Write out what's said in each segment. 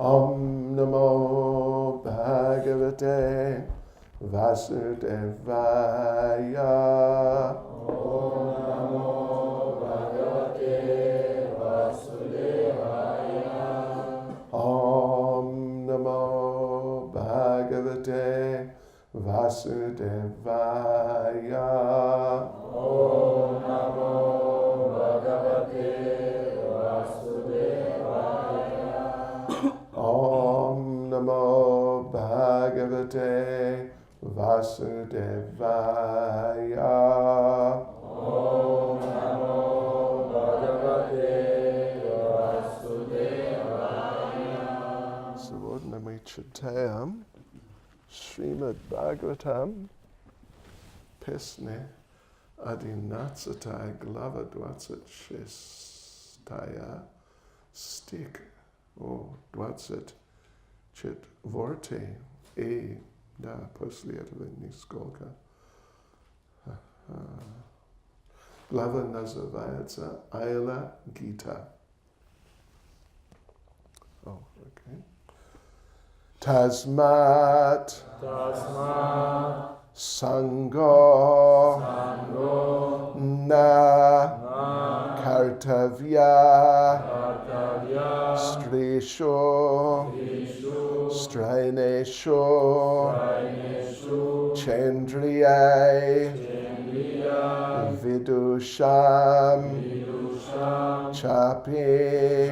Om Namo Bhagavate Vasudevaya. Om Namo Bhagavate Vasudevaya. Om Namo Bhagavate Vasudevaya. Om Namo Bhagavate Vasudevaya. Om Namo Bhagavate Vasudevaya. Om Namo Bhagavate Vasudevaya. Subodhnamichatayam Srimad Bhagavatam Pesne Adinatsatai Glava Dvatsat Shestaya Stik O Dvatsat Chit Vorte E Da После этого нисколько. Глава называется Айла Гита. Oh, okay. Tasmat Sango Na Kartavya Strisho Strainesho Chendriyai Vidusham Chapi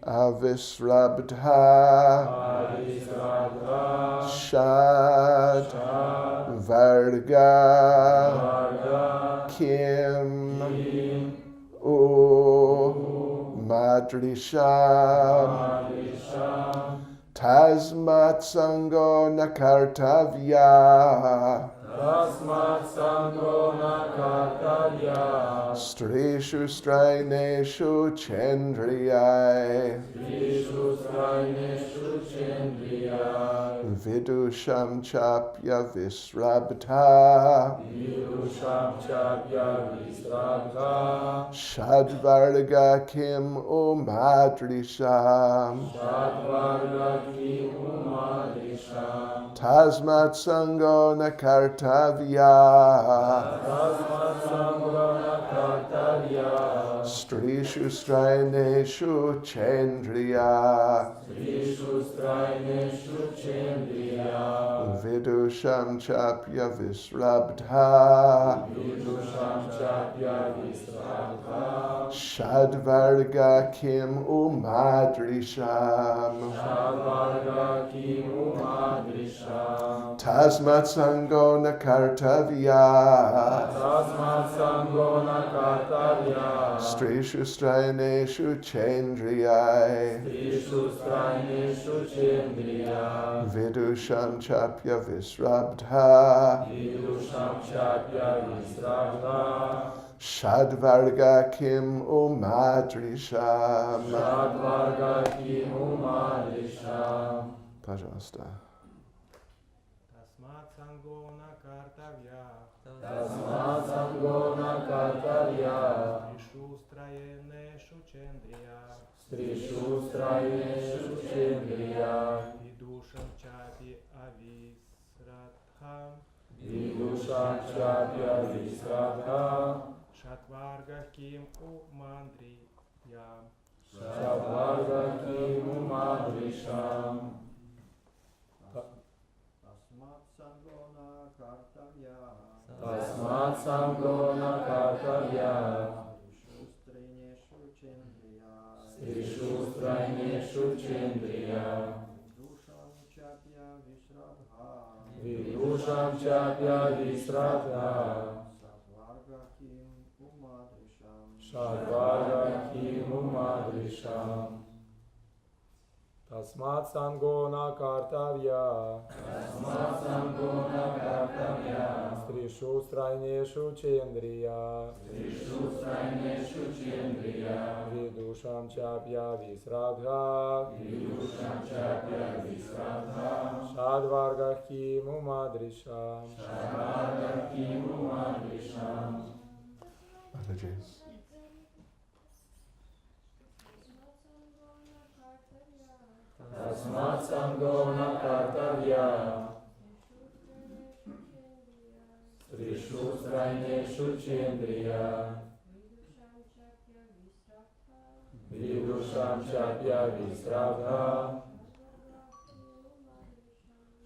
Avisrabdha Shad Varga Kim U Madrisham Tasmat Sango Nakartavya Tasmat Sango Nakartavya. Strishu Straineshu Chendriyai Strishu Straineshu Chendriyai. Vidusham Chapya Visrabdha Vidusham Chapya Visrabdha. Shadvarga Kim Umadrisham Shadvarga Kim Umadrisham. Tasmat Sango Nakartavya Tasmat Sango Nakartavya. Strishu Straineshu Chendriya Strishu Straineshu Chendriya. Vidusham Chapya Visrabdha Vidusham Chapya Visrabdha. Shadvarga Kim Umadrisham Shadvarga Kim Umadrisham. Tasmat Sango Nakartavya Tasmat Sango Nakartavya. Strishu Straineshu Chendriyai Strishu Straineshu Chendriyai. Vidusham Chapya Visrabdha Vidusham Chapya Visrabdha. Shadvarga Kim Umadrisham. Shadvarga Kim Umadrisham. Pожалуйста. Tasmat Sango Nakartavya. Tasmat Sango Nakartavya. Strishu Strayeneshu Chendriya. Strishu Strayeneshu Chendriyai. Vidusham Chapi Avisradham. Vidusham Chapya Visrabdha. Shatvarga Kim Umandriyam. Shadvarga Kim Umadrisham. Tasmat Sango Nakartavya. Tasmat Sango Nakartavya. Strishu Chendriyai. Strishu Straineshu Chendriyai. Vidusham Chapya Visrabdha. Vidusham Chapya Visrabdha. Shadvarga Kim Umadrisham. Shadvarga Kim Umadrisham. Tasmat Sango Nakartavya. Tasmat Sango Nakartavya. Strishu Straineshu Chendriya. Strishu Straineshu Chendriya. Vidusham Chapya Visrabdha. Vidusham Chapya Visrabdha. Shadvarga Kim Umadrisham. Shadvarga Kim Umadrisham. Mataji's. Tasmat Sangona Kartavya Trishu Straineshu Chendriya Vidusham Chapya Visravdha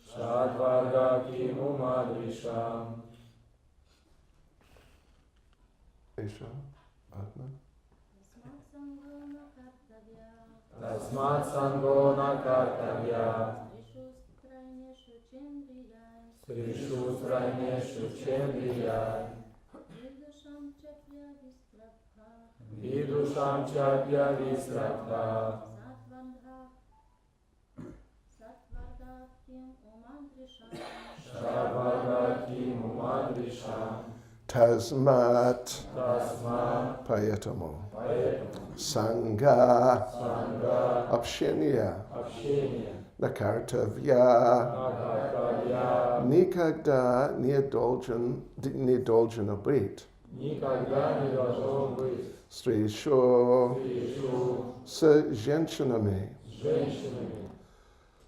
Shadvarga Kimu Madrisham Isha, Atma. Tasmat Sangona Kartavya Trishu Straineshu Chendriya Vidusham Chapya Visravdha Shadvarga Kimu Madrisham Tasmat Tasmat Payatamo. Payatamo Sangha Sangha Apshenya Apshenya Nakartavya Nakartavya Nikagda Nidoljan Abrit Никогда не должно быть Strisho Тришу С Женщинами с женщинами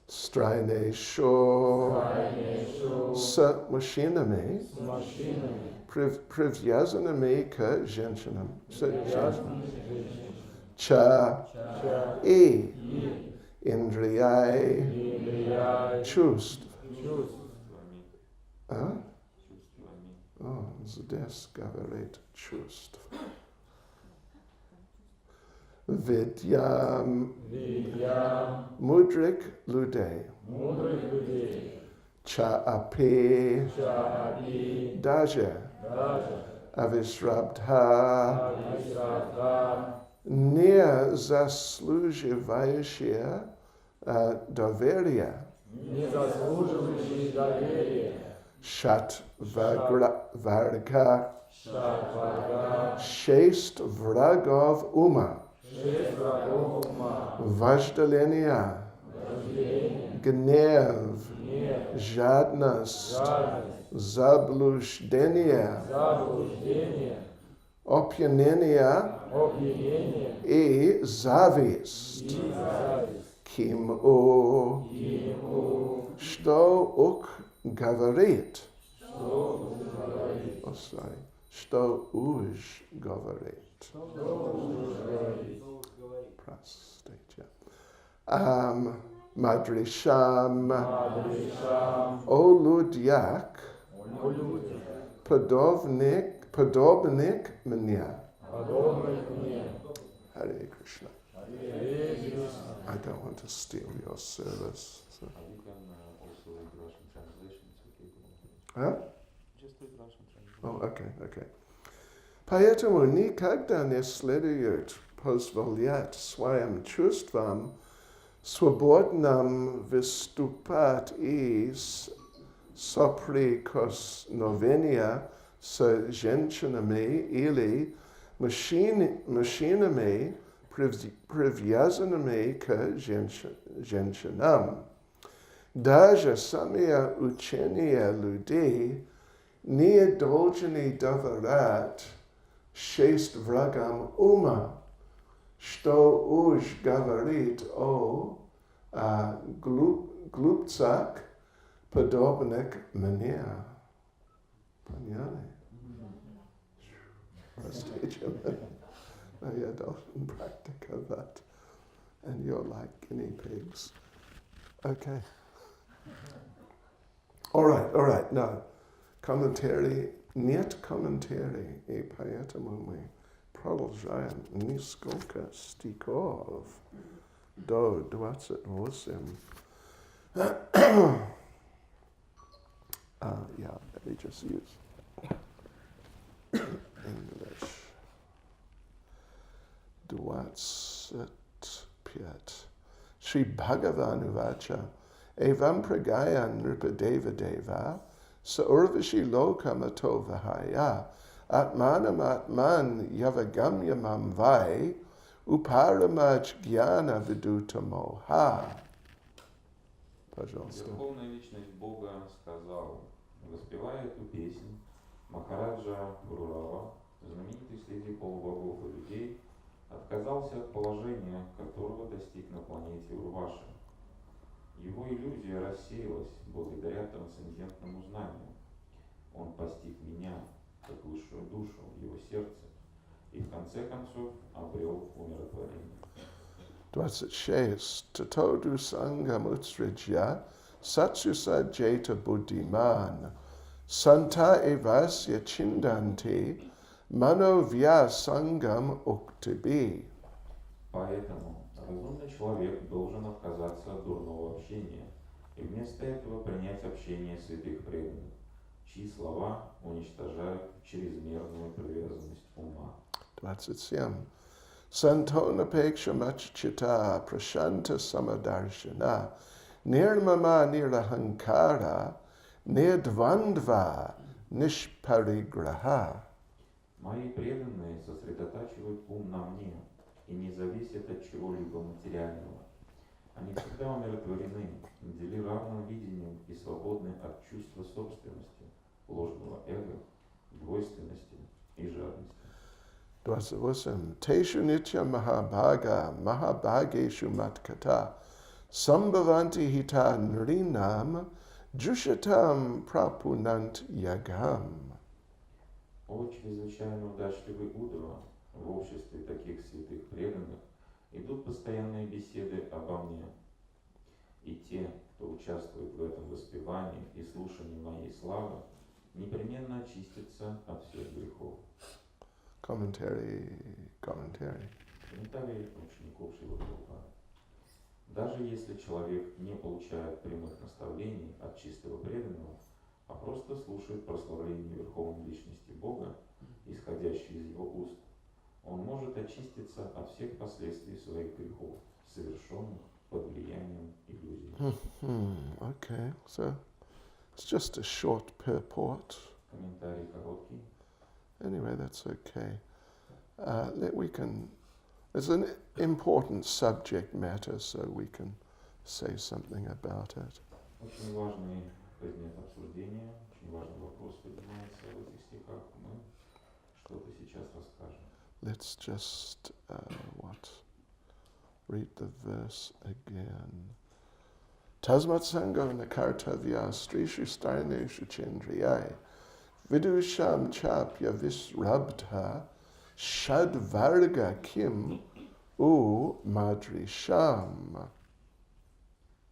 Strainesho Крайнейшу С Машинами с мужчинами Привязанными к женщинам. привязанными к женщинам Cha Ча И и Indriyai Индрияй Чувств. чувствами А? Чувствами. О, здесь говорит чувств. Vidyam Видя Mudrik Lude мудрых людей Cha Api Чаи Daja даже Avisrabdha Ависрадха Не заслуживающая доверия не заслуживающие доверия Shat Varga Шатварга Шесть врагов ума шесть врагов ума Вожделение вожделение Гнев гнев Жадность жадность Заблуждение заблуждение Опьянение опьянение и зависть и зависть Киму ему Что ук говорит что говорит О, sorry. Что уж говорит говорит Простите. Мадришам Мадришам Олудьяк о людях Подобник мне. подобных мне Hare Krishna. Харе Кришна. I don't want to steal your service. So. You can also read Russian translation, it's okay. Huh? Just read Russian translation. Oh, okay. Поэтому никогда не следует позволять своим чувствам свободно выступать из соприкосновения с женщинами или мужчинами, привязанными к женщинам. Даже самые учения людей не должны доверять шесть врагам ума, что уж говорит о глупцах, подобных мне. Поняли? Простите, но я должен практиковать. And you're like guinea pigs. Okay. All right, now. Комментарий, нет комментарий, и поэтому мы продолжаем несколько стихов до 28. Yeah, let me just use English. 25. Shri Bhagavan Uvacha Evam Pragaya Nripadeva Deva Saurvashi Lokamato Vahaya Atmanam Atman Yavagamyamam Vai Uparamaj Jnana Viduta Moha. Пожалуйста. Верховная Личность Бога сказал, воспевая эту песнь, Махараджа Гурурава, знаменитый среди полубогов и людей, отказался от положения, которого достиг на планете Урваши. Его иллюзия рассеялась благодаря трансцендентному знанию. Он постиг меня, как высшую душу в его сердце, и в конце концов обрел умиротворение. 26. Tatodu sangam utsrijya satsusa jeta buddhiman santa evasya chindanti mano vya sangam uktibi. Поэтому разумный человек должен отказаться от дурного общения и вместо этого принять общение святых преданных, чьи слова уничтожают чрезмерную привязанность ума. 27. Santona peksha machchita prashanta samadarshana nirmama nirahankara nidvandva nishparigraha. Мои преданные сосредотачивают ум на мне и не зависят от чего-либо материального. Они всегда умиротворены, наделены равным видением и свободны от чувства собственности, ложного эго, двойственности и жадности. 28. Teshu nitya mahabhaga mahabhageshu matkata sambhavanti hita nrinam jushatam prapunant yagam. О чрезвычайно удачливый Удава, в обществе таких святых преданных идут постоянные беседы обо мне. И те, кто участвует в этом воспевании и слушании моей славы, непременно очистятся от всех грехов. Commentary. Комментарий учеников Шрилы Прабхупады. Даже если человек не получает прямых наставлений от чистого преданного, а просто слушает прославление Верховной Личности Бога, исходящее из его уст, он может очиститься от всех последствий своих грехов, совершенных под влиянием иллюзий. Okay, so it's just a short purport. Комментарий короткий. Anyway, that's okay. It's an important subject matter, so we can say something about it. Очень важный предмет обсуждения, очень важный вопрос поднимается в этих стихах. Мы что-то сейчас расскажем. Let's just, read the verse again. Tasmat sango nakartavya strishu starneshu chendriyai vidusham chapya visrabdha shadvarga kim u madrisham.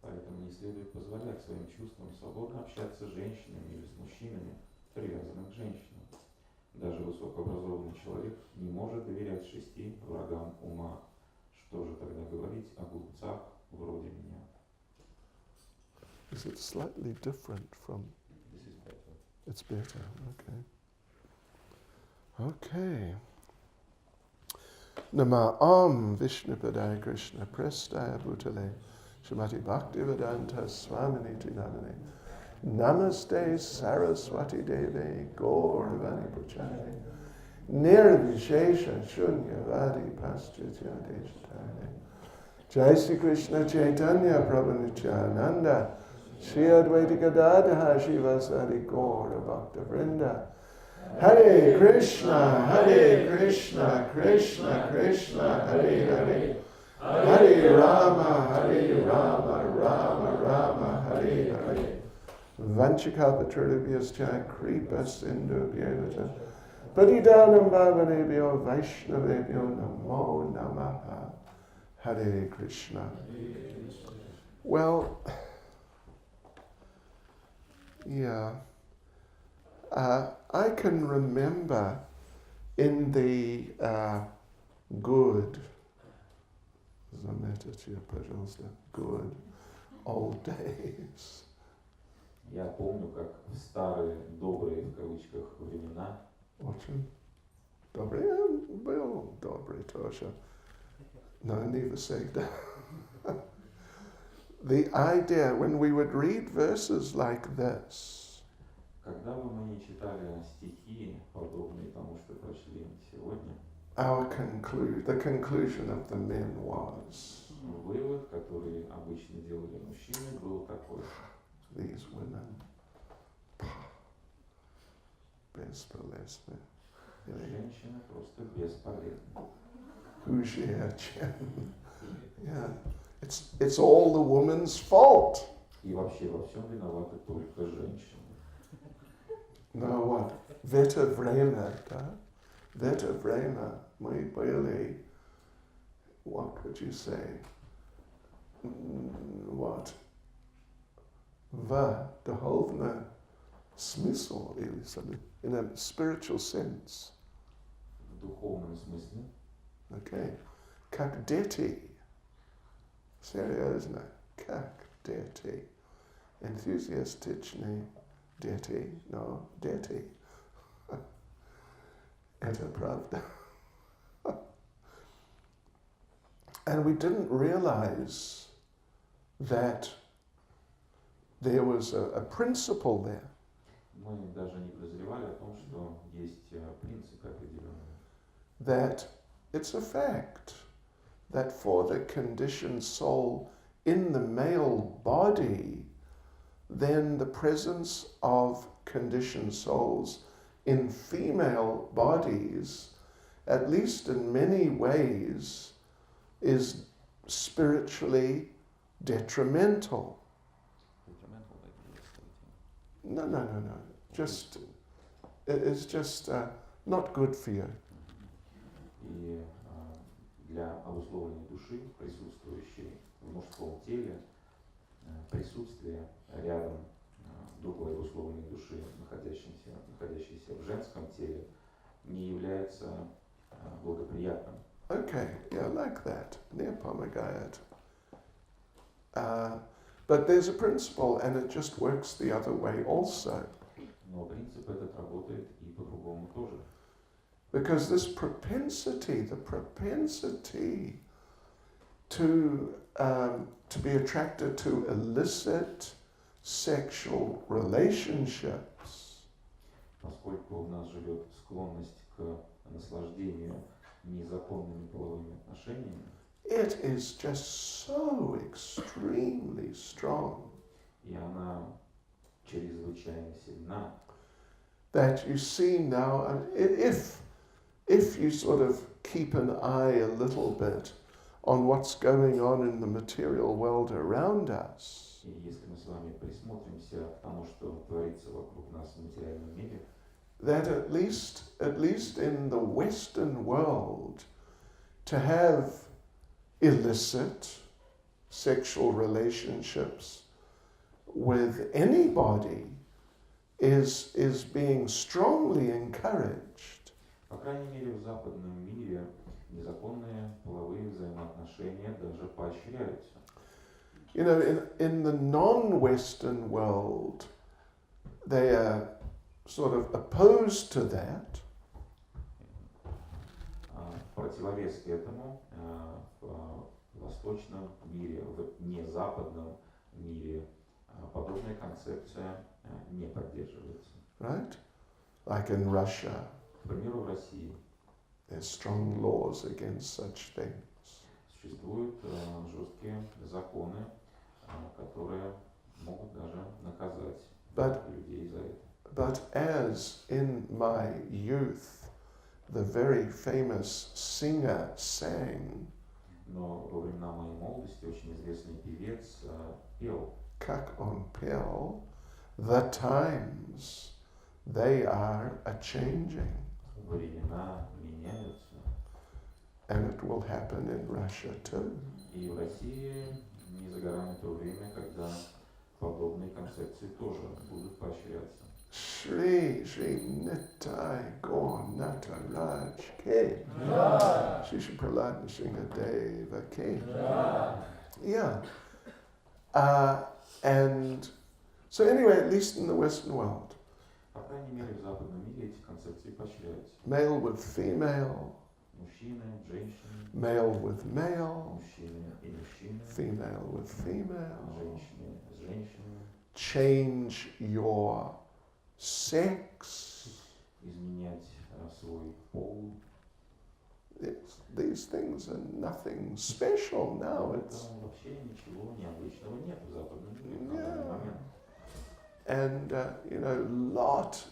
Поэтому не следует позволять своим чувствам свободно общаться с женщинами или с мужчинами, привязанным к женщинам. Даже высокообразованный человек не может доверять 6 врагам ума. Что же тогда говорить о глупцах вроде меня? Is it slightly different from... This is better. It's better, okay. Nama Om Vishnupadaya Krishna Prestaya Bhutale Srimati Bhaktivedanta Swaminiti Namane Namaste Saraswati Deve Gauravani Puchane Nirvishesha Shunyavadi Paschatya Deshatane Jai Sri Krishna Chaitanya Prabhu Nityananda Shri Advaita Gadadha Shivasadi Gaura Bhakta Vrinda Hare Krishna, Krishna Krishna, Hare Hare Hare Rama, Rama Rama, Hare Hare Vanchakapatribhyascha Kripa Sindhu Bhyavata Patidanam Bhavanebhyo Vaishnavebhyo Namo Namaha Hare Krishna. Well, yeah, I can remember in the good old days. Я помню, как в старые, добрые, в кавычках, времена. Очень добрый, был добрый тоже. No, не всегда. The idea, when we would read verses like this, Когда бы мы не читали стихи, подобные тому, что прочли сегодня, the conclusion of the men was, вывод, который обычно делали мужчины, был такой. these women, бесполезны. Женщины просто бесполезны. Yeah. it's all the woman's fault. И вообще во всем виноваты только женщины. No, what? Veta vrema, Veta vrema, my boily. What would you say? What? Va, duhovna smysl, in a spiritual sense. В духовном смысле. Okay. Как дети. Серьезно. Как дети. Enthusiastичные дети. No, дети. Это правда. And we didn't realize that there was a principle there. Мы даже не подозревали о том, что есть принципы определенные. That it's a fact that for the conditioned soul in the male body, then the presence of conditioned souls in female bodies, at least in many ways, is spiritually detrimental. No. Just, it is just not good for you. И для обусловленной души, присутствующей в мужском теле, присутствие рядом другой обусловленной души, находящейся в женском теле, не является благоприятным. Okay, yeah, like that. Near pomegayat. But there's a principle, and it just works the other way also. Но принцип этот работает и по-другому тоже. Because this propensity, the propensity to be attracted to illicit sexual relationships, Поскольку у нас живет склонность к наслаждению незаконными половыми отношениями, it is just so extremely strong и она чрезвычайно сильна, that you see now, if you sort of keep an eye a little bit on what's going on in the material world around us, и если мы с вами присмотримся к тому, что творится вокруг нас в материальном мире, that at least in the Western world, to have illicit sexual relationships with anybody is being strongly encouraged. по крайней мере в западном мире, незаконные половые взаимоотношения даже поощряются. You know, in the non-Western world, they are sort of opposed to that. В противовес этому в восточном мире, в незападном мире подобная концепция не поддерживается. Right? Like in Russia, К примеру, в России there's strong laws against such things. существуют жесткие законы, которые могут даже наказать людей за это. But as in my youth, the very famous singer sang, Но во времена моей молодости очень известный певец пел, Как он пел, the times, they are a-changing. времена меняются. And it will happen in Russia too. И в России не за горами то время, когда подобные концепции тоже будут поощряться. Shri Nitai Gaur Nataraj Ke. Shri Prahlad Nrsingadeva Ke. Yeah. And so anyway, at least in the Western world, По крайней мере, в западном мире эти концепции поощряются. male with female, Мужчины, женщины, male with male, мужчины и мужчины, female with female. женщины с женщинами. Change your sex. Изменять свой пол. These things are nothing special now. It's Там вообще ничего необычного нет в западном мире на данный момент. and you know,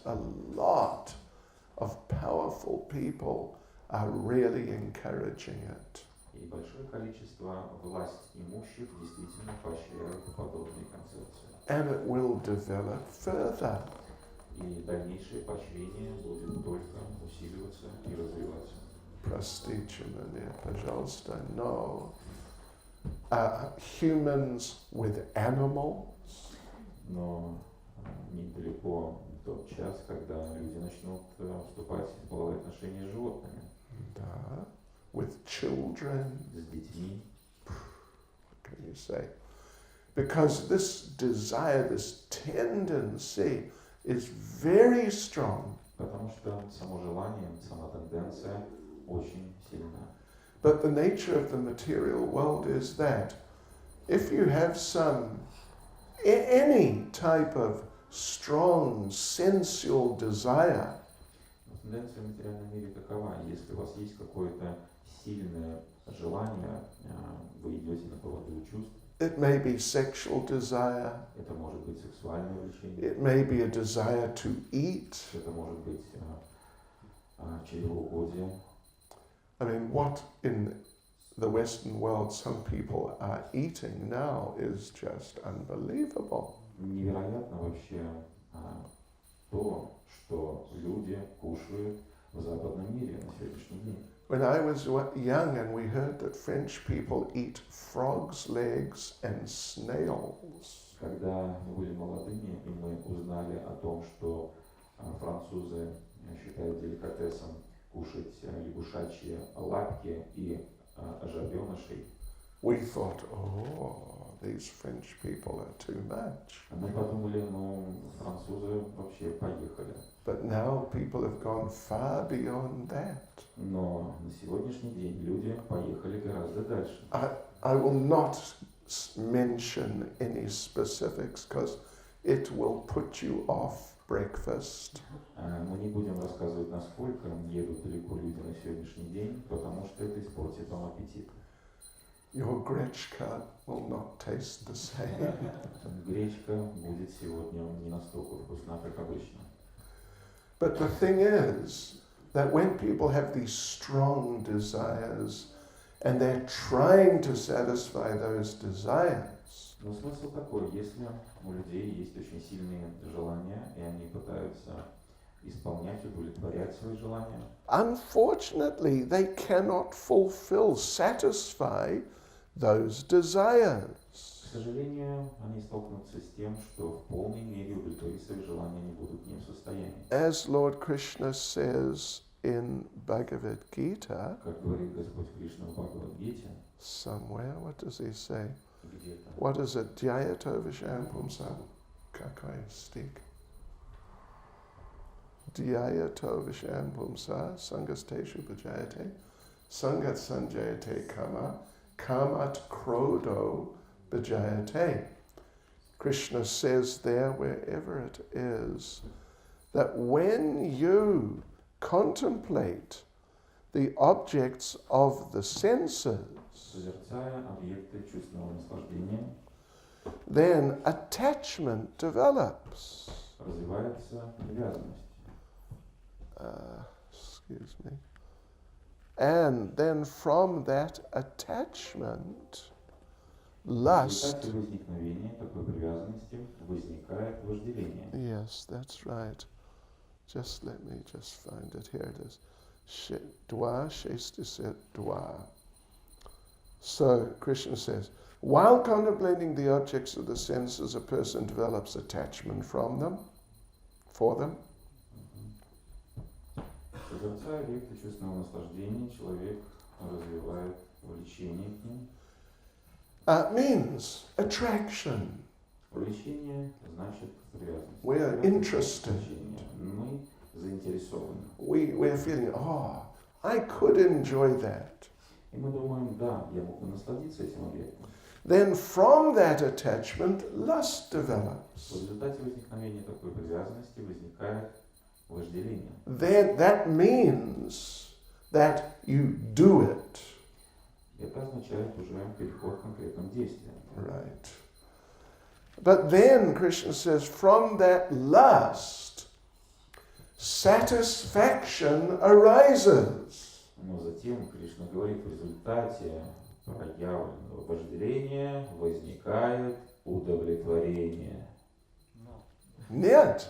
a lot of powerful people are really encouraging it. И большое количество власть имущих действительно поощряют подобные концепции. And it will develop further. И дальнейшее поощрение будет только усиливаться и развиваться. Простите меня, пожалуйста, no. Humans with animals, Но недалеко тот час, когда люди начнут вступать в половые отношения с животными, да, with children, с детьми. what can you say? Because this desire, this tendency is very strong. Потому что само желание, сама тенденция очень сильна. But the nature of the material world is that if you have any type of strong sensual desire, Тенденция в материальном мире такова: если у вас есть какое-то сильное желание, вы идете на поводу чувств. it may be sexual desire, Это может быть сексуальное влечение, it may be a desire to eat. это может быть чревоугодие. I mean, what in the Western world some people are eating now is just unbelievable. Невероятно вообще то, что люди кушают в западном мире на сегодняшний день. When I was young and we heard that French people eat frogs' legs and snails, Когда мы были молодыми, и мы узнали о том, что французы считают деликатесом кушать лягушачьи лапки и жабенышей, we thought, oh, these French people are too much. мы подумали, ну, французы вообще поехали. But now people have gone far beyond that. Но на сегодняшний день люди поехали гораздо дальше. I will not mention any specifics because it will put you off breakfast. Мы не будем рассказывать, насколько едут далеко люди на сегодняшний день, потому что это испортит вам аппетит. Your grechka will not taste the same. Гречка будет сегодня не настолько вкусна, как обычно. But the thing is that when people have these strong desires and they're trying to satisfy those desires, Но смысл такой: если у людей есть очень сильные желания, и они пытаются исполнять, удовлетворять свои желания, unfortunately they cannot satisfy those desires. к сожалению, они столкнутся с тем, что в полной мере удовлетворить свои желания не будут не в состоянии. As Lord Krishna says in Bhagavad Gita, Как говорит Господь Кришна в Бхагавад-гите, somewhere, what does he say? где-то What is it? Dhyayato Visham Pumsa Kakai Stik. Dhyayato Visham Pumsa Sangasteshu Bhajayate Sangat Sanjayate Kama Kamat Krodo Bhajayate. Krishna says there, wherever it is, that when you contemplate the objects of the senses, созерцая объекты чувственного наслаждения, then attachment develops. развивается привязанность. Excuse me. And then from that attachment, В lust. результате возникновения такой привязанности возникает вожделение. Yes, that's right. Just let me just find it. Here it is. Dwa, Shestiset, Dwa. So, Krishna says, while contemplating the objects of the senses, a person develops attachment for them. Созерцая объекты чувственного наслаждения, человек развивает влечение к ним. Means attraction. Влечение значит привязанность. We are interested. Влечение. Мы заинтересованы. We're feeling, oh, I could enjoy that. И мы думаем, да, я мог бы насладиться этим объектом. Then from that attachment, lust develops. В результате возникновения такой привязанности возникает вожделение. Then that means that you do it. Это означает уже переход к конкретным действиям. Right. But then, Krishna says, from that lust, satisfaction arises. Но затем Кришна говорит, в результате проявленного вожделения возникает удовлетворение. Нет.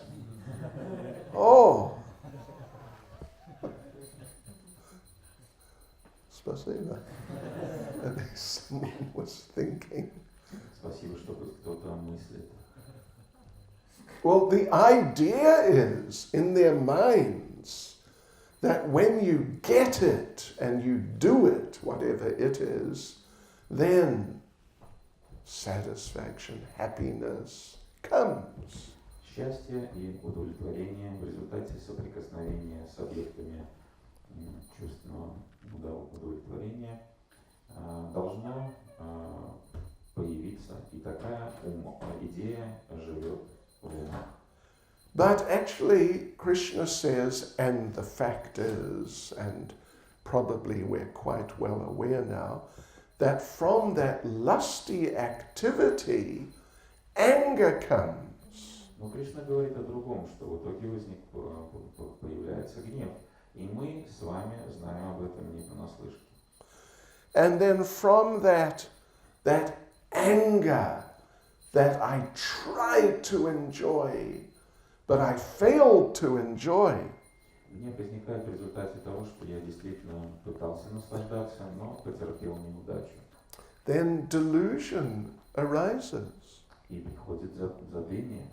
Oh. Спасибо. At least someone was thinking. Спасибо, что хоть кто-то мыслит. Well, the idea is in their minds that when you get it and you do it, whatever it is, then satisfaction, happiness comes. Счастье и удовлетворение в результате соприкосновения с объектами чувственного удовлетворения должно появиться, и такая идея живет в умах. But actually, Krishna says, and the fact is, and probably we're quite well aware now, that from that lusty activity, anger comes. Но Кришна говорит о другом, что в итоге появляется гнев. И мы с вами знаем об этом не понаслышке. And then from that anger that I tried to enjoy, but I failed to enjoy, Гнев возникает в результате того, что я действительно пытался наслаждаться, но потерпел неудачу. then delusion arises. И приходит забвение.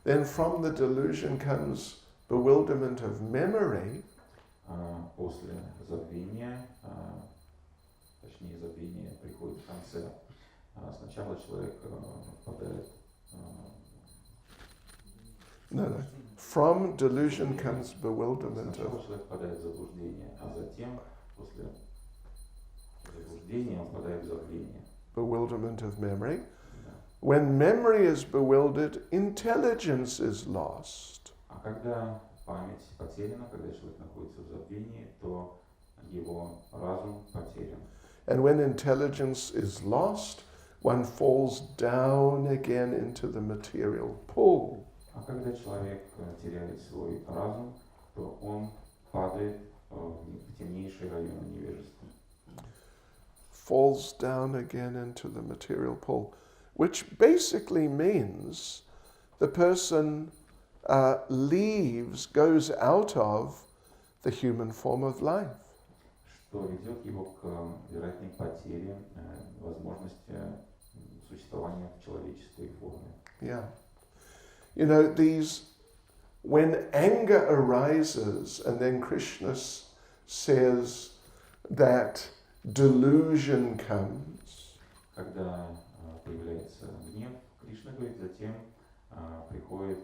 Then from the delusion comes bewilderment of memory. После забвения, точнее забвение приходит в конце. Сначала человек впадает. No. From delusion comes bewilderment Сначала of. человек впадает в заблуждение, а затем после заблуждения он впадает в забвение. Bewilderment of memory. Да. When memory is bewildered, intelligence is lost. А когда память потеряна, когда человек находится в забвении, то его разум потерян. And when intelligence is lost, one falls down again into the material pool. А когда человек теряет свой разум, то он падает в темнейший район невежества. Falls down again into the material pool, which basically means the person goes out of the human form of life. Что ведет его к вероятной потере возможности существования в человеческой форме. Yeah. You know, when anger arises, and then Krishna says that delusion comes, Когда появляется гнев, Кришна говорит, затем приходит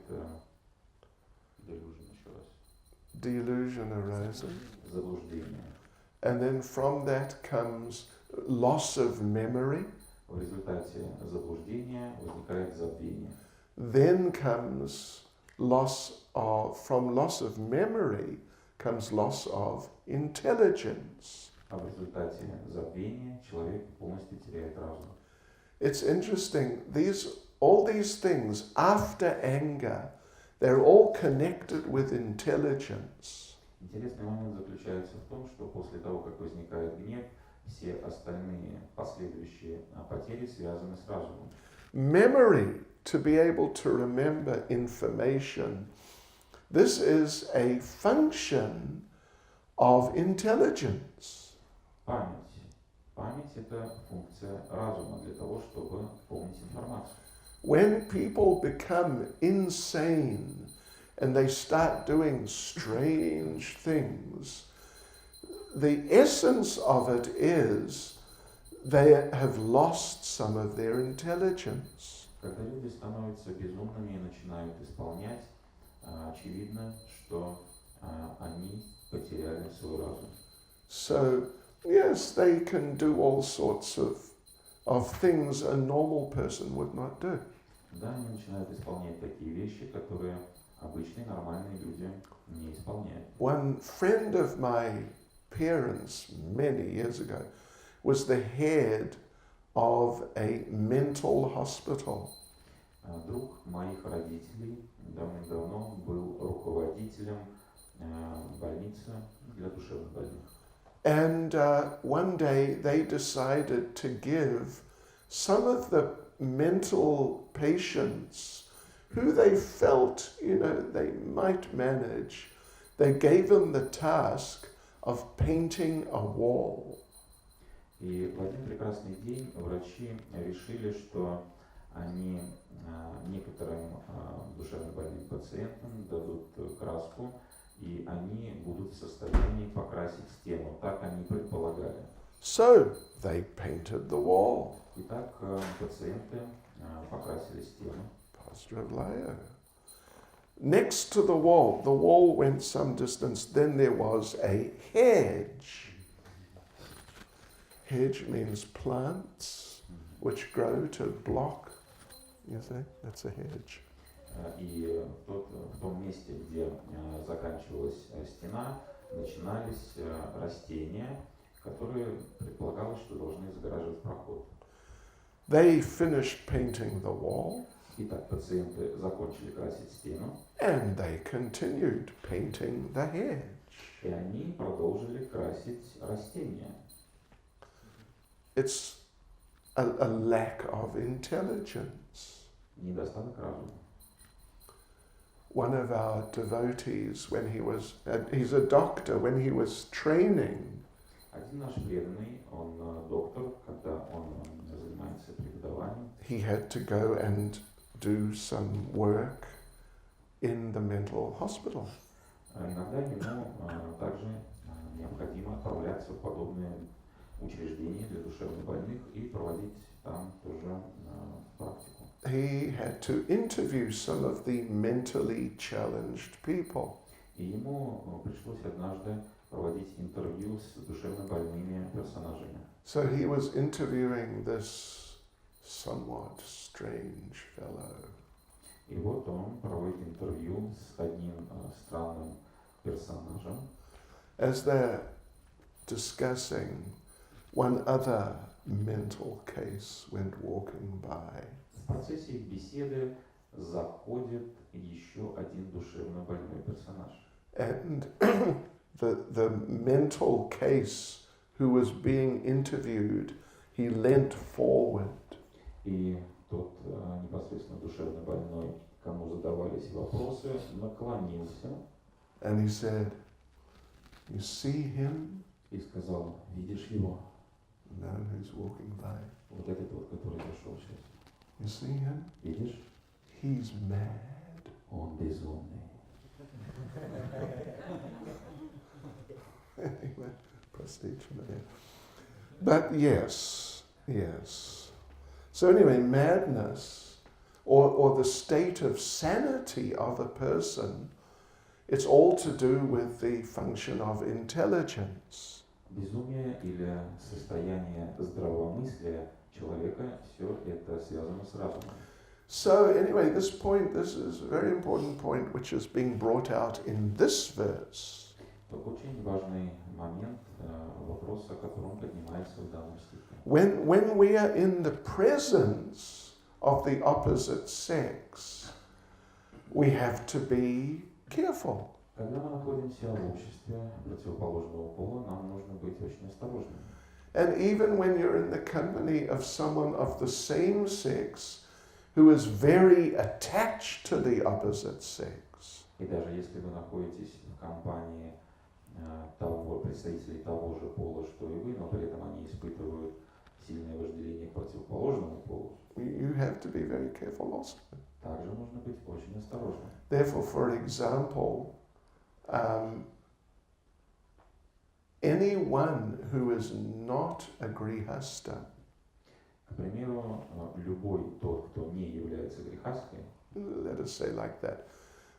delusion arises, заблуждение. and then from that comes loss of memory, В результате заблуждения возникает забвение. then comes from loss of memory comes loss of intelligence. А в результате забвения человек полностью теряет разум. It's interesting, all these things after anger, they're all connected with intelligence. Интересный момент заключается в том, что после того, как возникает гнев, все остальные последующие потери связаны с разумом. Memory, to be able to remember information, this is a function of intelligence. Память – это функция разума для того, чтобы помнить информацию. When people become insane and they start doing strange things, the essence of it is they have lost some of their intelligence. Когда люди становятся безумными и начинают исполнять, очевидно, что они потеряли свой разум. So, yes, they can do all sorts of things a normal person would not do. Да, они начинают исполнять такие вещи, которые обычные нормальные люди не исполняют. One friend of my parents many years ago was the head of a mental hospital. Друг моих родителей давным-давно был руководителем больницы для душевнобольных. And one day they decided to give some of the mental patients who they felt, they might manage. They gave them the task of painting a wall. И в один прекрасный день врачи решили, что они некоторым душевнобольным пациентам дадут краску, и они будут в состоянии покрасить стену. Так они предполагали. So they painted the wall. Итак, пациенты покрасили стену. Pastor of Leo. Next to the wall went some distance, then there was a hedge. Hedge means plants which grow to block. You see, that's a hedge. И в том месте, где заканчивалась стена, начинались растения, которые предполагалось, что должны загораживать проход. They finished painting the wall. Итак, пациенты закончили красить стену. And they continued painting the hedge. И они продолжили красить растения. It's a lack of intelligence. Недостаток разума. One of our devotees, he's a doctor, when he was training, Один наш преданный, он доктор, когда он занимается преподаванием, he had to go and do some work in the mental hospital. иногда ему также необходимо отправляться в подобные учреждения для душевнобольных и проводить там тоже практику. He had to interview some of the mentally challenged people. И ему пришлось однажды проводить интервью с душевнобольными персонажами. So he was interviewing this somewhat strange fellow. И вот он проводит интервью с одним странным персонажем. As they're discussing, one other mental case went walking by. В процессе их беседы заходит еще один душевно больной персонаж. And the mental case who was being interviewed, he leant forward. И тот непосредственно душевно больной, кому задавались вопросы, наклонился And he said, "You see him?" и сказал: видишь его? No, who's walking by. Вот этот вот, который зашел сейчас. You see him? Видишь? He's mad. Он безумный. Anyway, prestige from there. But yes. So anyway, madness or the state of sanity of a person, it's all to do with the function of intelligence. Безумие или состояние здравомыслия человека, все это связано с разумом. So anyway, this is a very important point which is being brought out in this verse. Так очень важный момент, вопрос, о котором поднимается в данном стихе. When we are in the presence of the opposite sex, we have to be careful. Когда мы находимся в обществе противоположного пола, нам нужно быть очень осторожными. And even when you're in the company of someone of the same sex who is very attached to the opposite sex, И даже если вы находитесь в компании представителей того же пола, что и вы, но при этом они испытывают сильное вожделение к противоположному полу, you have to be very careful also. также нужно быть очень осторожным. Therefore, for example, anyone who is not a grihasta, К примеру, любой тот, кто не является грехастхой, let us say like that,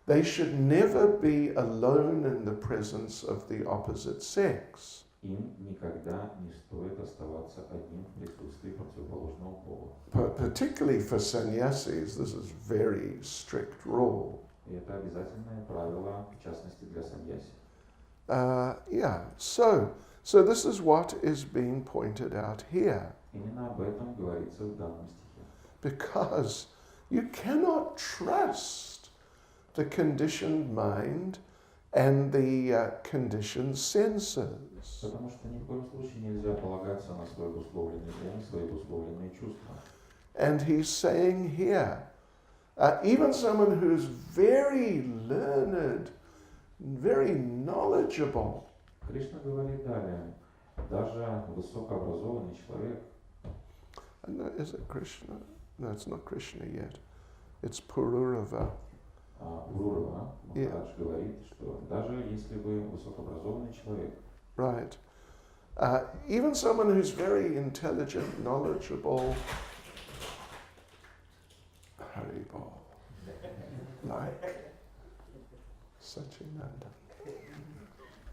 they should never be alone in the presence of the opposite sex. им никогда не стоит оставаться одним в присутствии противоположного пола. Particularly for sannyasis, this is very strict rule. И это обязательное правило, в частности, для саньяси. So this is what is being pointed out here. Именно об этом говорится в данном стихе. Because you cannot trust the conditioned mind and the conditioned senses. Потому что ни в коем случае нельзя полагаться на свой обусловленный ум, свои обусловленные чувства. And he's saying here, even someone who's very learned, very knowledgeable, Кришна говорит далее, даже высокообразованный человек, no, is it Krishna? No, it's not Krishna yet. It's Pururava. Урурва Махарадж говорит, что даже если вы высокообразованный человек, Right. Even someone who's very intelligent, knowledgeable, Haribol, like Sachinanda.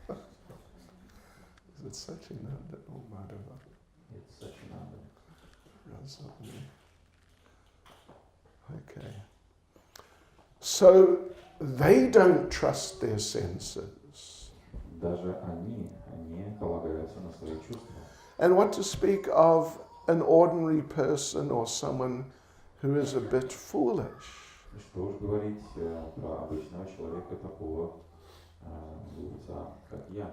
Is it Sachinanda or Madhava? it's such another. Razali. Okay. So they don't trust their senses. Даже они не полагаются на свои чувства. And what to speak of an ordinary person or someone who is a bit foolish? И что уж говорить про обычного человека такого глупца, как я.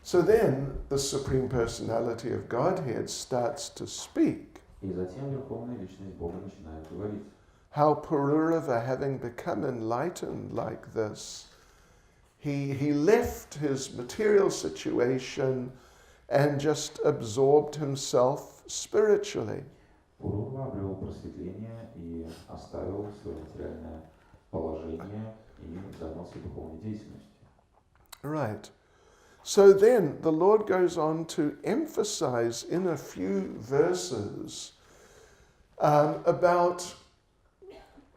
So then the Supreme Personality of Godhead starts to speak. И затем Верховная Личность Бога начинает говорить, How Pururava, having become enlightened like this, he left his material situation and just absorbed himself spiritually. Пурурва обрел просветление и оставил свое материальное положение и занялся духовной деятельностью. Right. So then the Lord goes on to emphasize in a few verses about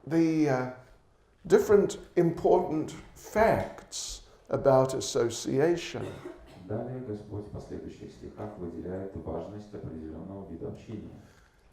the different important facts about association. Далее Господь в последующих стихах выделяет важность определенного вида общения.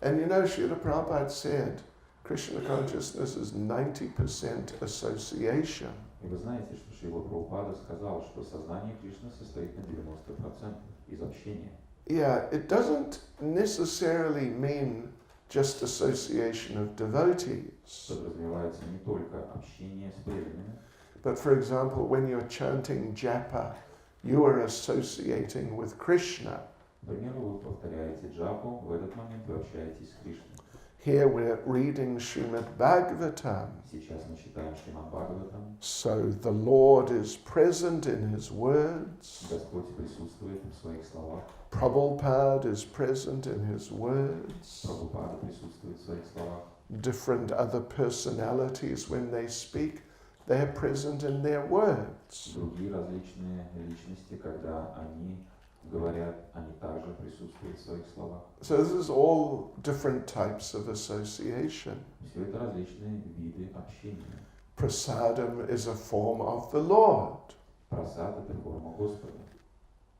And you know, Srila Prabhupada said, Krishna consciousness is 90% association. И вы знаете, что Шрила Прабхупада сказал, что сознание Кришны состоит на 90% из общения. Yeah, it doesn't necessarily mean just association of devotees. Подразумевается не только общение с преданными, But for example, when you're chanting japa, you are associating with Krishna. к примеру, вы повторяете джапу, в этот момент вы общаетесь с Кришной. Here we're reading Srimad Bhagavatam. Сейчас мы читаем Шримад Бхагаватам. So the Lord is present in His words. Господь присутствует в своих словах. Prabhupada is present in His words. Прабхупада присутствует в своих словах. Different other personalities, when they speak, they are present in their words. Другие различные личности, когда они говорят, они также присутствуют в своих словах. So this is all different types of association. Все это различные виды общения. Prasadam is a form of the Lord. Прасад – это форма Господа.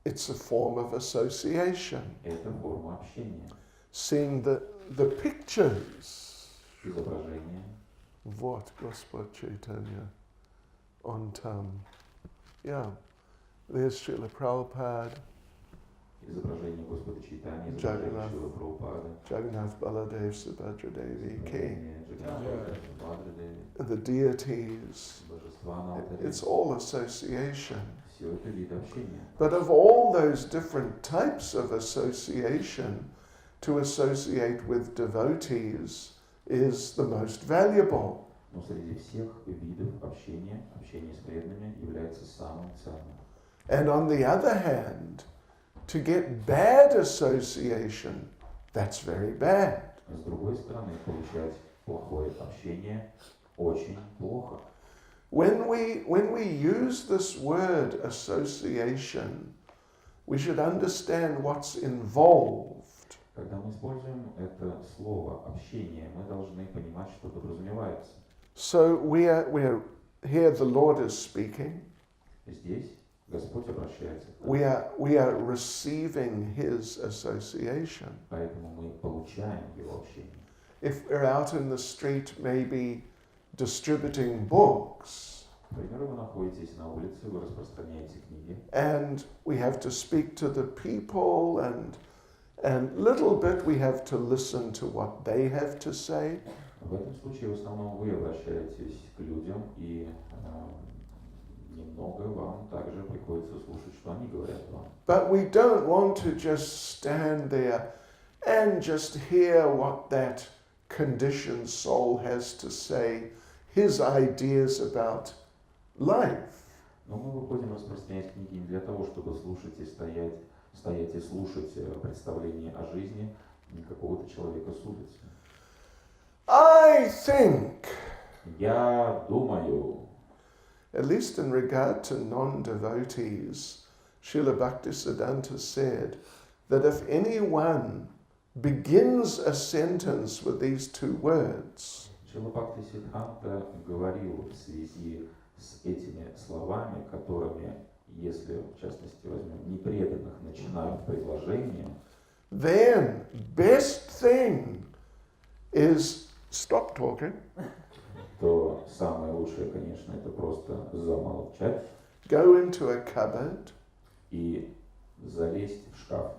It's a form of association. Это форма общения. Seeing the pictures. Изображение. What Gospod Chaitanya on tam. Yeah. There's Srila Prabhupada, Изображение Господа Чайтаньи, изображение Шрилы Прабхупады. Jagannath Baladev, Subhadra Devi, King, Джаганнатха, Бхадра Деви, the deities. божества на алтаре. It's all association. Все это вид общения. But of all those different types of association, to associate with devotees is the most valuable. Но среди всех видов общения, общение с преданными является самым ценным. And on the other hand, to get bad association, that's very bad. С другой стороны, получать плохое общение очень плохо. When we use this word association, we should understand what's involved. Когда мы используем это слово общение, мы должны понимать, что подразумевается. So we're here the Lord is speaking. Здесь Господь обращается к нам, We are receiving His association. поэтому мы получаем Его общение. If we're out in the street, maybe distributing books, К примеру, вы находитесь на улице, вы распространяете книги, and we have to speak to the people, and little bit we have to listen to what they have to say. в этом случае в основном вы обращаетесь к людям и немного вам также приходится слушать, что они говорят вам. But we don't want to just stand there and just hear what that conditioned soul has to say, his ideas about life. Но мы выходим распространять книги не для того, чтобы слушать и стоять и слушать представления о жизни какого-то человека с улицы. I think, Я думаю, at least in regard to non-devotees, Srila Bhaktisiddhanta said that if anyone begins a sentence with these two words, Шрила Бхактисиддханта говорил в связи с этими словами, которыми, если в частности возьмем непреданных, начинают предложение, then best thing is stop talking, то самое лучшее, конечно, это просто замолчать go into a cupboard, и залезть в шкаф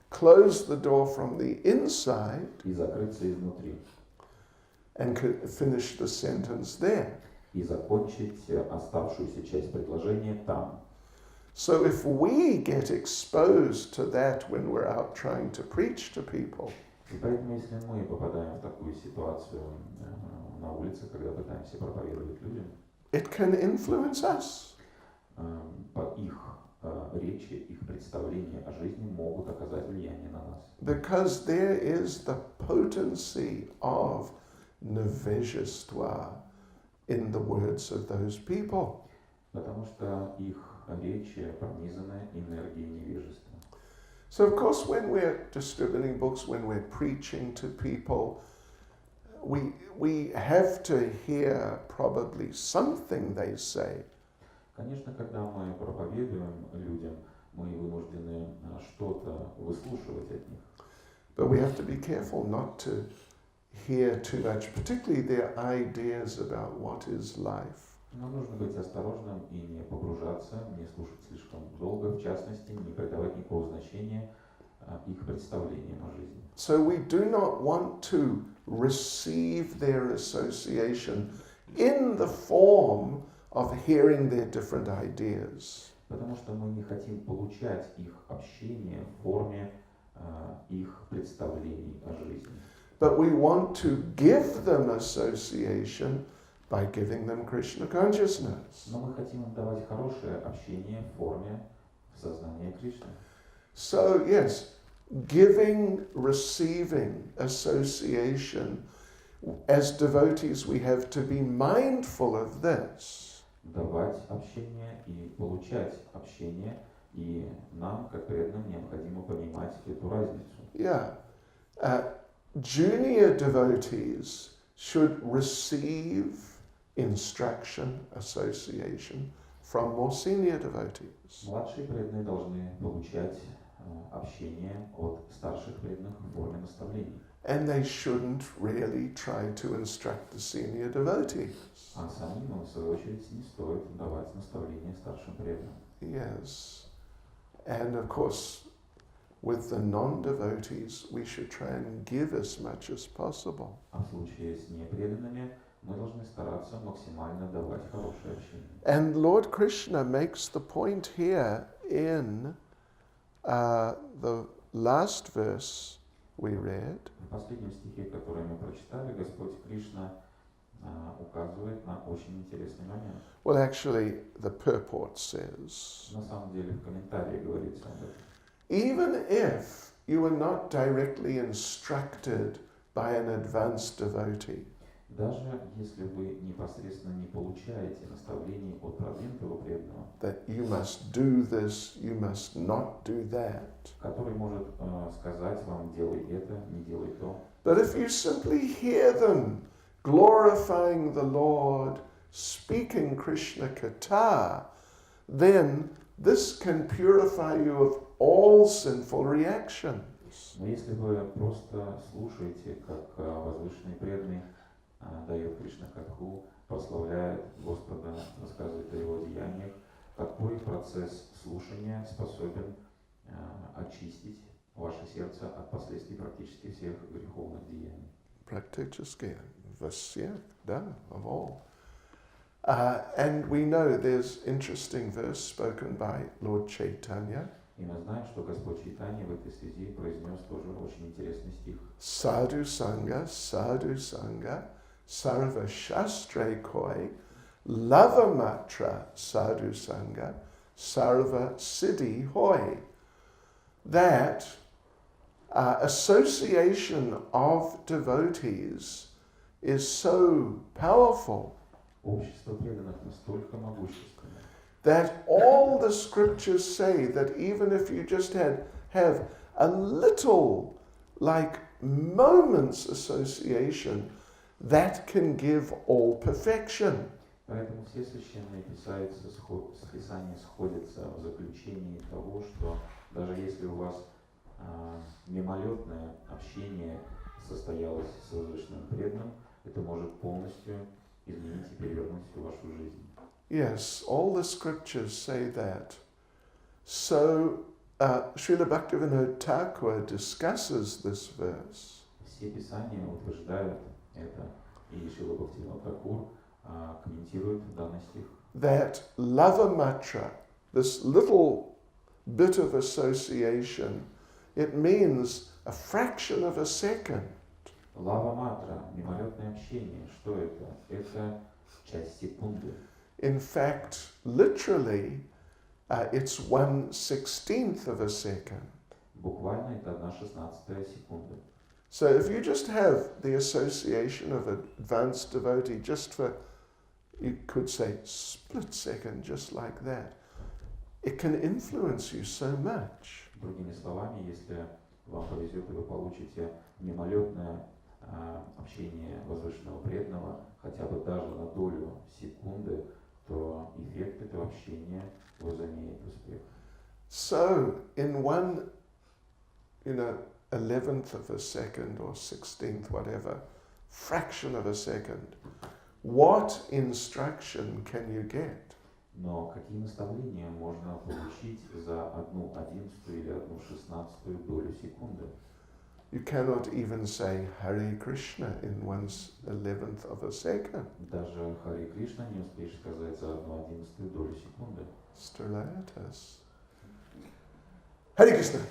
close the door from the inside, и закрыться изнутри, and finish the sentence there. и закончить оставшуюся часть предложения там. So if we get exposed to that when we're out trying to preach to people, И поэтому, если мы попадаем в такую ситуацию на улице, когда пытаемся проповедовать людям, it can influence us. по их речи, их представления о жизни могут оказать влияние на нас. Because there is the potency of nevejstva in the words of those people. Потому что их речи пронизаны энергией невежества. So of course when we're distributing books, when we're preaching to people, we have to hear probably something they say. Конечно, когда мы проповедуем людям, мы вынуждены что-то выслушивать от них. But we have to be careful not to hear too much, particularly their ideas about what is life. Но нужно быть осторожным и не погружаться, не слушать слишком долго, в частности, не придавать никакого значения их представлениям о жизни. So we do not want to receive their association in the form of hearing their different ideas. Потому что мы не хотим получать их общение в форме их представлений о жизни. But we want to give them association by giving them Krishna consciousness. Но мы хотим им давать хорошее общение в форме сознания Кришны. So yes, giving, receiving association, as devotees we have to be mindful of this. Давать общение и получать общение, и нам, как преданным, необходимо понимать эту разницу. Yeah. Junior devotees should receive instruction, association from more senior devotees. Младшие преданные должны получать общение от старших преданных в форме наставлений. And they shouldn't really try to instruct the senior devotees. А самим, в свою очередь, не стоит давать наставления старшим преданным. Yes. And of course, with the non-devotees, we should try and give as much as possible. А в случае с непреданными мы должны стараться максимально давать хорошее общение. And Lord Krishna makes the point here in the last verse we read. В последнем стихе, который мы прочитали, Господь Кришна указывает на очень интересный момент. Well, actually, the purport says, На самом деле в комментарии говорится об этом. even if you are not directly instructed by an advanced devotee, Даже если вы непосредственно не получаете наставлений от продвинутого преданного, that you must do this, you must not do that. который может сказать вам: делай это, не делай то. But if you simply hear them glorifying the Lord, speaking Krishna Katha, then this can purify you of all sinful reactions. Но если вы просто слушаете, как возвышенный преданный дает Кришна Катху, прославляет Господа, рассказывает о Его деяниях, такой процесс слушания способен очистить ваше сердце от последствий практически всех греховных деяний. Практически всех, да, of all. And we know there's interesting verse spoken by Lord Chaitanya. И мы знаем, что Господь Чайтанья в этой связи произнес тоже очень интересный стих. Sadhu Sangha, Sarva Shastre Koi, Lavamatra Sadhu Sangha, Sarva Siddhi Hoi. That association of devotees is so powerful Общество преданных настолько могущественно, that all the scriptures say that even if you just have a little, like moments association, that can give all perfection. поэтому все священные писания сходятся в заключении того, что даже если у вас мимолетное общение состоялось с возвышенным преданным, это может полностью изменить и перевернуть всю вашу жизнь. Yes, all the scriptures say that. So, Srila Bhaktivinoda Thakur discusses this verse. Все писания утверждают это, и Шрила Бхактивинода Тхакур комментирует данный стих. That lavamatra, this little bit of association, it means a fraction of a second. Лава матра, мимолетное общение, что это? Это часть секунды. In fact, literally, it's 1/16 of a second. Буквально это 1/16 секунды. So if you just have the association of an advanced devotee just for, you could say, split second, just like that, it can influence you so much. Другими словами, если вам повезет и вы получите мимолетное общение возвышенного преданного, хотя бы даже на долю секунды, то эффект этого общения возымеет успех. So in one, 11th of a second or 16th, whatever, fraction of a second, what instruction can you get? Но какие наставления можно получить за 1/11 или 1/16 долю секунды? You cannot even say Hare Krishna in 1/11th of a second. Даже Харе Кришна не успеешь сказать за 1/11 долю секунды. Sterlatus. Hare Krishna.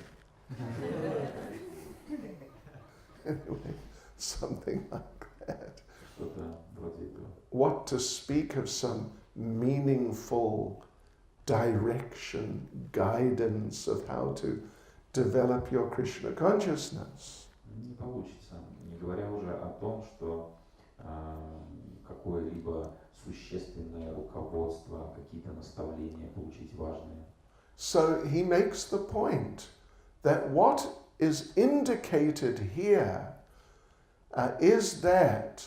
Anyway, something like that. Что-то вроде этого. What to speak of some meaningful direction, guidance of how to develop your Krishna consciousness. Не получится, не говоря уже о том, что какое-либо существенное руководство, какие-то наставления получить важные. So he makes the point that what is indicated here is that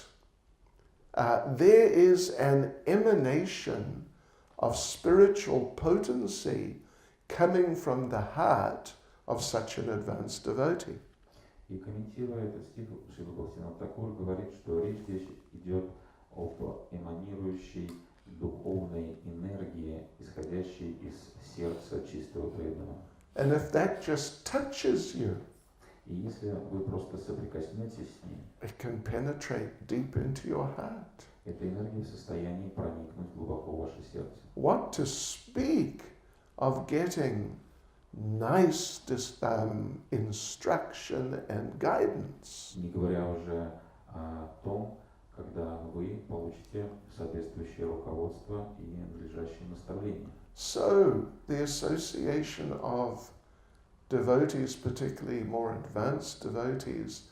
there is an emanation of spiritual potency coming from the heart of such an advanced devotee. И комментируя этот стих, Шрила Бхактивинода Тхакур говорит, что речь здесь идет об эманирующей духовной энергии, исходящей из сердца чистого преданного. And if that just touches you, И если вы просто соприкоснетесь с ней, it can penetrate deep into your heart. эта энергия в состоянии проникнуть глубоко в ваше сердце. What to speak of getting nice instruction and guidance. Не говоря уже о том, когда вы получите соответствующее руководство и надлежащее наставление. So, the association of devotees, particularly more advanced devotees,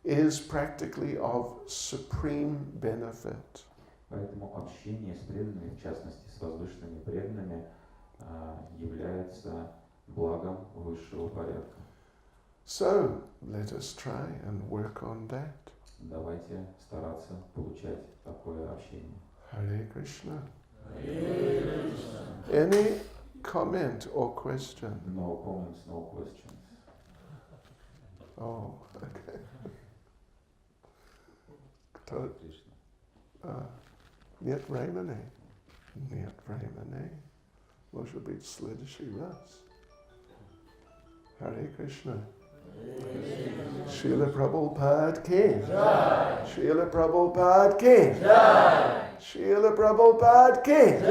is practically of supreme benefit. Поэтому общение с преданными, в частности с возвышенными преданными, является благом высшего порядка. So, let us try and work on that. Давайте стараться получать такое общение. Hare Krishna. Hare Krishna. Any comment or question? No comments, no questions. Oh, okay. Hare Krishna. Нет времени. Нет времени. Может быть, в следующий раз. Hare Krishna. Srila Prabhupada Ki. Srila Prabhupada Ki. Srila Prabhupada Ki.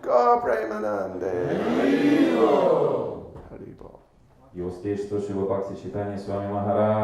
Go Premanande. Hari Bol. Его Святейшество Шрила Бхакти Чайтанья Свами Махарадж.